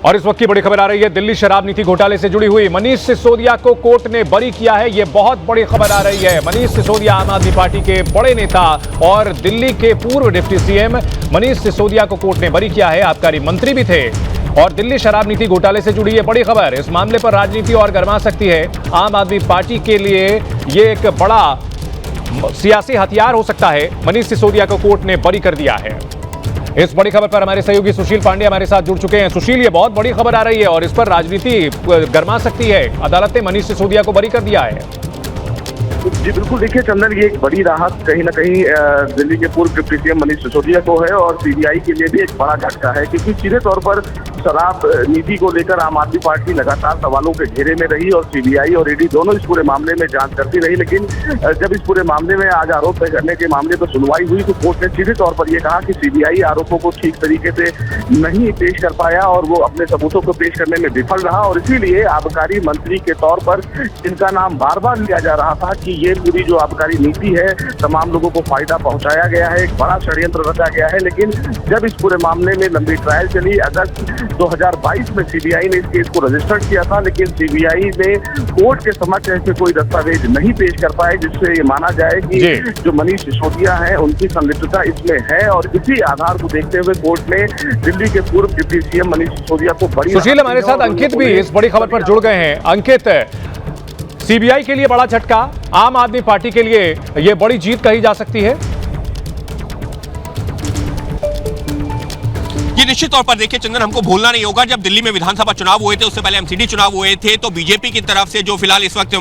और इस वक्त की बड़ी खबर आ रही है, दिल्ली शराब नीति घोटाले से जुड़ी हुई मनीष सिसोदिया को कोर्ट ने बरी किया है। यह बहुत बड़ी खबर आ रही है। मनीष सिसोदिया आम आदमी पार्टी के बड़े नेता और दिल्ली के पूर्व डिप्टी सीएम मनीष सिसोदिया को कोर्ट ने बरी किया है। आबकारी मंत्री भी थे और दिल्ली शराब नीति घोटाले से जुड़ी यह बड़ी खबर। इस मामले पर राजनीति और गर्मा सकती है। आम आदमी पार्टी के लिए यह एक बड़ा सियासी हथियार हो सकता है। मनीष सिसोदिया को कोर्ट ने बरी कर दिया है। इस बड़ी खबर पर हमारे सहयोगी सुशील पांडे हमारे साथ जुड़ चुके हैं। सुशील, ये बहुत बड़ी खबर आ रही है और इस पर राजनीति गर्मा सकती है। अदालत ने मनीष सिसोदिया को बरी कर दिया है। जी बिल्कुल, देखिए चंदन, ये एक बड़ी राहत कहीं ना कहीं दिल्ली के पूर्व डिप्टी सीएम मनीष सिसोदिया को है और सीबीआई के लिए भी एक बड़ा झटका है, क्योंकि सीधे तौर पर शराब नीति को लेकर आम आदमी पार्टी लगातार सवालों के घेरे में रही और सीबीआई और ईडी दोनों इस पूरे मामले में जांच करती रही। लेकिन जब इस पूरे मामले में आज आरोप तय करने के मामले पर सुनवाई हुई तो कोर्ट ने सीधे तौर पर यह कहा कि सीबीआई आरोपों को ठीक तरीके से नहीं पेश कर पाया और वो अपने सबूतों को पेश करने में विफल रहा, और इसीलिए आबकारी मंत्री के तौर पर जिनका नाम बार बार लिया जा रहा था कि ये पूरी जो आबकारी नीति है तमाम लोगों को फायदा पहुंचाया गया है, एक बड़ा षड्यंत्र रचा गया है। लेकिन जब इस पूरे मामले में लंबी ट्रायल चली, अगस्त 2022 में सीबीआई ने इस केस को रजिस्टर्ड किया था, लेकिन सीबीआई ने कोर्ट के समक्ष ऐसे कोई दस्तावेज नहीं पेश कर पाए जिससे ये माना जाए कि जो मनीष सिसोदिया है उनकी संलिप्तता इसमें है, और इसी आधार को देखते हुए कोर्ट ने दिल्ली के पूर्व डिप्टी सीएम मनीष सिसोदिया को बड़ी। सुशील, हमारे साथ अंकित भी इस बड़ी खबर पर जुड़ गए हैं। अंकित, सीबीआई के लिए बड़ा झटका, आम आदमी पार्टी के लिए यह बड़ी जीत कही जा सकती है। ये निश्चित तौर पर देखिए चंदन, हमको भूलना नहीं होगा, जब दिल्ली में विधानसभा चुनाव हुए थे, उससे पहले एमसीडी चुनाव हुए थे, तो बीजेपी की तरफ से जो फिलहाल इस वक्त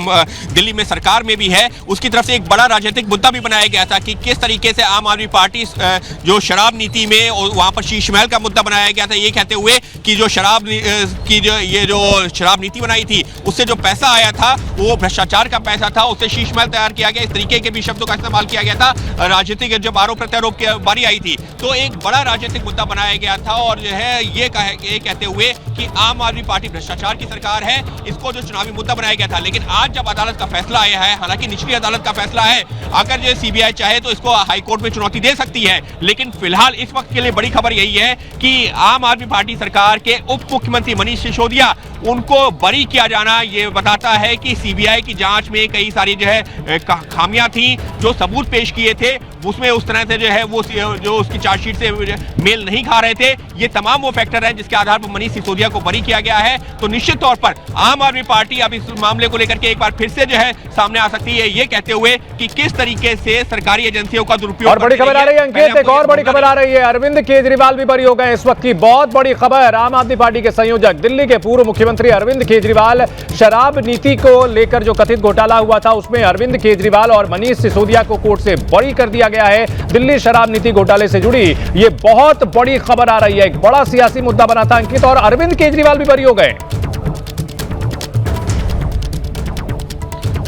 दिल्ली में सरकार में भी है, उसकी तरफ से एक बड़ा राजनीतिक मुद्दा भी बनाया गया था कि किस तरीके से आम आदमी पार्टी जो शराब नीति में, और वहां पर शीश महल का मुद्दा बनाया गया था, ये कहते हुए कि जो शराब की जो शराब नीति बनाई थी उससे जो पैसा आया था वो भ्रष्टाचार का पैसा था, उससे शीश महल तैयार किया गया, इस तरीके के भी शब्दों का इस्तेमाल किया गया था। राजनीतिक जब आरोप प्रत्यारोप की बारी आई थी तो एक बड़ा राजनीतिक मुद्दा बनाया गया था और जो है ये कहते हुए कि आम आदमी पार्टी भ्रष्टाचार की सरकार है, इसको जो चुनावी मुद्दा बनाया गया था। लेकिन आज जब अदालत का फैसला आया है, हालांकि निचली अदालत का फैसला है, अगर जो सीबीआई चाहे तो इसको हाईकोर्ट में चुनौती दे सकती है, लेकिन फिलहाल इस वक्त के लिए बड़ी खबर यही है कि आम आदमी पार्टी सरकार के उप मुख्यमंत्री मनीष सिसोदिया, उनको बरी किया जाना ये बताता है कि सीबीआई की जांच में कई सारी जो है खामियां थी, जो सबूत पेश किए थे उसमें उस तरह से जो है वो जो उसकी चार्जशीट से मेल नहीं खा रहे थे। ये तमाम वो फैक्टर है जिसके आधार पर मनीष सिसोदिया को बरी किया गया है। तो निश्चित तौर पर आम आदमी पार्टी अब इस मामले को लेकर के एक बार फिर से जो है सामने आ सकती है, ये कहते हुए कि किस तरीके से सरकारी एजेंसियों का दुरुपयोग। और बड़ी खबर आ रही है अंकित, एक और बड़ी खबर आ रही है, अरविंद केजरीवाल भी बरी हो गए। इस वक्त की बहुत बड़ी खबर, आम आदमी पार्टी के संयोजक दिल्ली के पूर्व मुख्यमंत्री अरविंद केजरीवाल, शराब नीति को लेकर जो कथित घोटाला हुआ था उसमें अरविंद केजरीवाल और मनीष सिसोदिया को कोर्ट से बरी कर दिया गया है। दिल्ली शराब नीति घोटाले से जुड़ी ये बहुत बड़ी खबर आ रही है, एक बड़ा सियासी मुद्दा बना था अंकित, और अरविंद केजरीवाल भी बरी हो गए।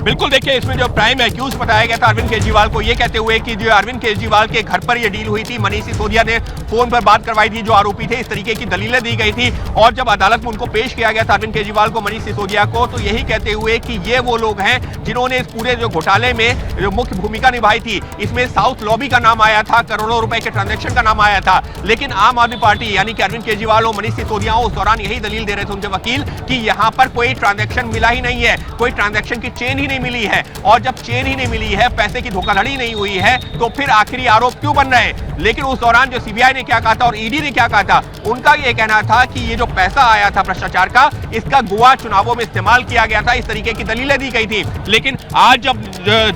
बिल्कुल, देखिए इसमें जो प्राइम एक्यूज बताया गया था अरविंद केजरीवाल को, ये कहते हुए कि जो अरविंद केजरीवाल के घर पर ये डील हुई थी, मनीष सिसोदिया ने फोन पर बात करवाई थी, जो आरोपी थे, इस तरीके की दलीलें दी गई थी। और जब अदालत में उनको पेश किया गया था अरविंद केजरीवाल को, मनीष सिसोदिया को, तो यही कहते हुए कि ये वो लोग हैं जिन्होंने इस पूरे जो घोटाले में जो मुख्य भूमिका निभाई थी। इसमें साउथ लॉबी का नाम आया था, करोड़ों रुपए के ट्रांजेक्शन का नाम आया था, लेकिन आम आदमी पार्टी यानी कि अरविंद केजरीवाल और मनीष सिसोदिया उस दौरान यही दलील दे रहे थे उनके वकील कि यहाँ पर कोई ट्रांजेक्शन मिला ही नहीं है, कोई ट्रांजेक्शन की चेन ही नहीं मिली है, और जब चेन ही नहीं मिली है, पैसे की धोखाधड़ी नहीं हुई है, तो फिर आखिरी आरोप क्यों बन रहे हैं। लेकिन उस दौरान जो सीबीआई ने क्या कहा था और ईडी ने क्या कहा था, उनका ये कहना था कि ये जो पैसा आया था भ्रष्टाचार का, इसका गोवा चुनावों में इस्तेमाल किया गया था, इस तरीके की दलीलें दी गई थी। लेकिन आज जब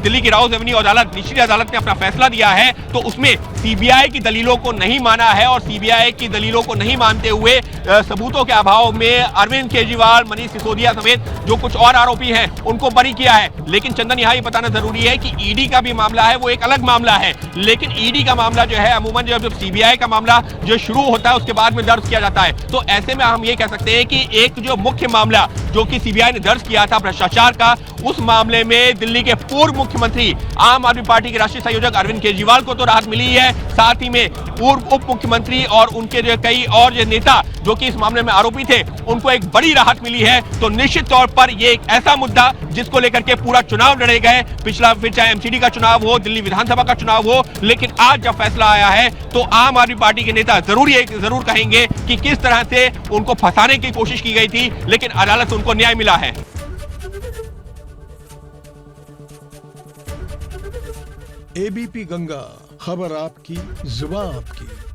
दिल्ली की राउज एवेन्यू अदालत, निचली अदालत ने अपना फैसला दिया है, तो उसमें सीबीआई की दलीलों को नहीं माना है और सीबीआई की दलीलों को नहीं मानते हुए सबूतों के अभाव में अरविंद केजरीवाल, मनीष सिसोदिया समेत जो कुछ और आरोपी हैं उनको बरी किया है। लेकिन चंदन, यहाँ ये बताना जरूरी है कि ईडी का भी मामला है, वो एक अलग मामला है, लेकिन ईडी का मामला जो है अमूमन जब सीबीआई का मामला जो शुरू होता है उसके बाद में दर्ज किया जाता है। तो ऐसे में हम ये कह सकते हैं कि एक जो मुख्य मामला जो कि सीबीआई ने दर्ज किया था भ्रष्टाचार का, उस मामले में दिल्ली के पूर्व मुख्यमंत्री आम आदमी पार्टी के राष्ट्रीय संयोजक अरविंद केजरीवाल को तो राहत मिली है, साथ ही में पूर्व उप मुख्यमंत्री और उनके जो कई और जो नेता जो कि इस मामले में आरोपी थे उनको एक बड़ी राहत मिली है। तो निश्चित तौर पर यह एक ऐसा मुद्दा जिसको लेकर के पूरा चुनाव लड़े गए, पिछला फिर चाहे एमसीडी का चुनाव हो, दिल्ली विधानसभा का चुनाव हो, लेकिन आज जब फैसला आया है तो आम आदमी पार्टी के नेता जरूर कहेंगे कि किस तरह से उनको फंसाने की कोशिश की गई थी, लेकिन अदालत से उनको न्याय मिला है। एबीपी गंगा, खबर आपकी, जुबान आपकी।